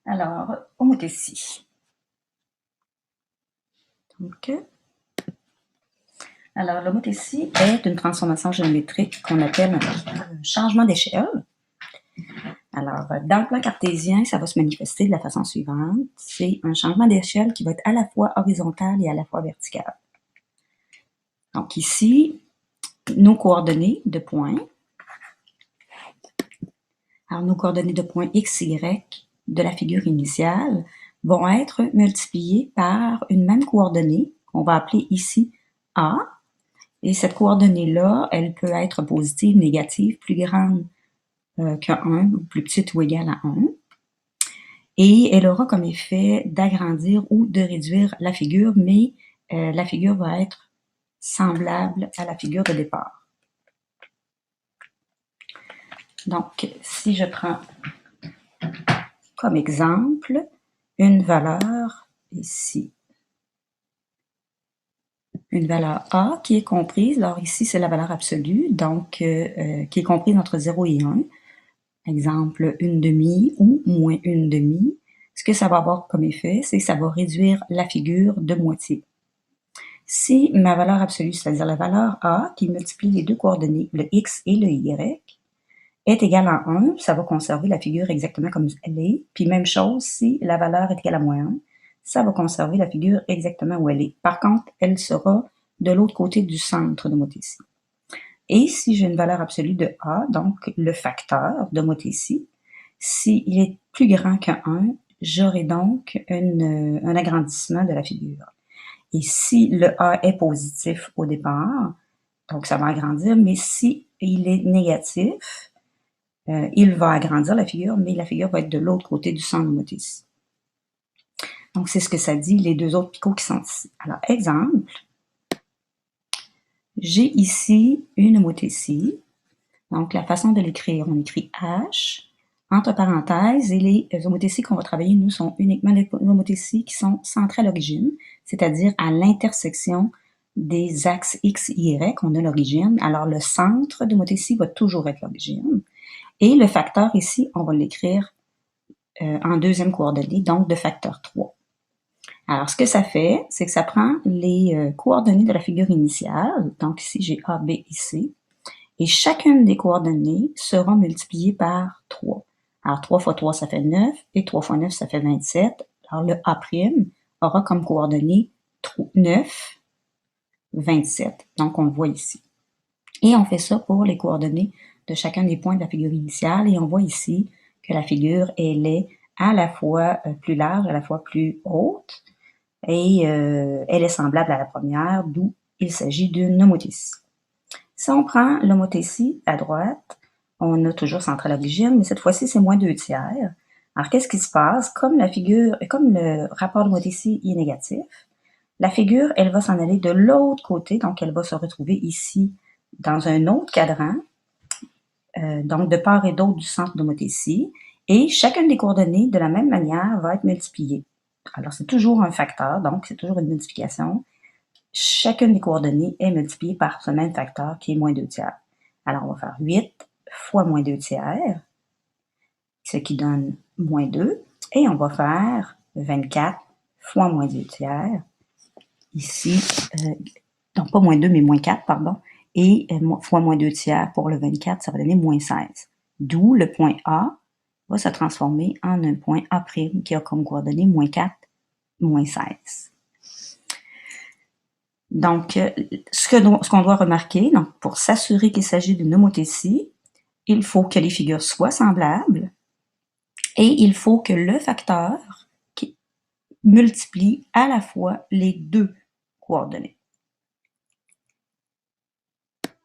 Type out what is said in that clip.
Alors, homothétie. Donc, l'homothétie est une transformation géométrique qu'on appelle un changement d'échelle. Alors, dans le plan cartésien, ça va se manifester de la façon suivante. C'est un changement d'échelle qui va être à la fois horizontal et à la fois vertical. Donc ici, nos coordonnées de points. Alors, nos coordonnées de points x, y de la figure initiale vont être multipliées par une même coordonnée qu'on va appeler ici A. Et cette coordonnée-là, elle peut être positive, négative, plus grande que 1, ou plus petite ou égale à 1. Et elle aura comme effet d'agrandir ou de réduire la figure, mais la figure va être semblable à la figure de départ. Donc, si je prends comme exemple une valeur ici, une valeur A qui est comprise, alors ici c'est la valeur absolue, donc qui est comprise entre 0 et 1, exemple 1/2 ou moins 1/2, ce que ça va avoir comme effet, c'est que ça va réduire la figure de moitié. Si ma valeur absolue, c'est-à-dire la valeur A qui multiplie les deux coordonnées, le x et le y, est égale à 1, ça va conserver la figure exactement comme elle est. Puis même chose, si la valeur est égale à moins 1, ça va conserver la figure exactement où elle est. Par contre, elle sera de l'autre côté du centre d'homothétie. Et si j'ai une valeur absolue de A, donc le facteur d'homothétie, s'il est plus grand que 1, j'aurai donc un agrandissement de la figure. Et si le A est positif au départ, donc ça va agrandir, mais si il est négatif, il va agrandir la figure, mais la figure va être de l'autre côté du centre d'homothétie. Donc, c'est ce que ça dit, les deux autres picots qui sont ici. Alors, exemple, j'ai ici une homothétie. Donc, la façon de l'écrire, on écrit H, entre parenthèses, et les homothéties qu'on va travailler, nous, sont uniquement des homothéties qui sont centrées à l'origine, c'est-à-dire à l'intersection des axes X, Y, on a l'origine. Alors, le centre d'homothétie va toujours être l'origine. Et le facteur ici, on va l'écrire en deuxième coordonnée, donc de facteur 3. Alors, ce que ça fait, c'est que ça prend les coordonnées de la figure initiale. Donc ici, j'ai A, B et C. Et chacune des coordonnées sera multipliée par 3. Alors, 3 fois 3, ça fait 9. Et 3 fois 9, ça fait 27. Alors, le A' aura comme coordonnées 9, 27. Donc, on le voit ici. Et on fait ça pour les coordonnées de chacun des points de la figure initiale. Et on voit ici que la figure, elle est à la fois plus large, à la fois plus haute. Et elle est semblable à la première, d'où il s'agit d'une homothétie. Si on prend l'homothétie à droite, on a toujours centré à l'origine, mais cette fois-ci, c'est moins 2/3. Alors, qu'est-ce qui se passe? Comme le rapport d'homothétie est négatif, la figure, elle va s'en aller de l'autre côté, donc elle va se retrouver ici dans un autre cadran, donc de part et d'autre du centre d'homothétie, et chacune des coordonnées, de la même manière, va être multipliée. Alors, c'est toujours un facteur, donc c'est toujours une multiplication. Chacune des coordonnées est multipliée par ce même facteur qui est moins 2/3. Alors, on va faire 8 fois moins 2/3, ce qui donne moins 2. Et on va faire 24 fois moins 2/3. Ici, donc pas moins 2, mais moins 4, pardon. Et fois moins 2/3 pour le 24, ça va donner moins 16. D'où le point A va se transformer en un point A' qui a comme coordonnée moins 4, moins 16. Donc, ce qu'on doit remarquer, donc, pour s'assurer qu'il s'agit d'une homothétie, il faut que les figures soient semblables et il faut que le facteur qui multiplie à la fois les deux coordonnées.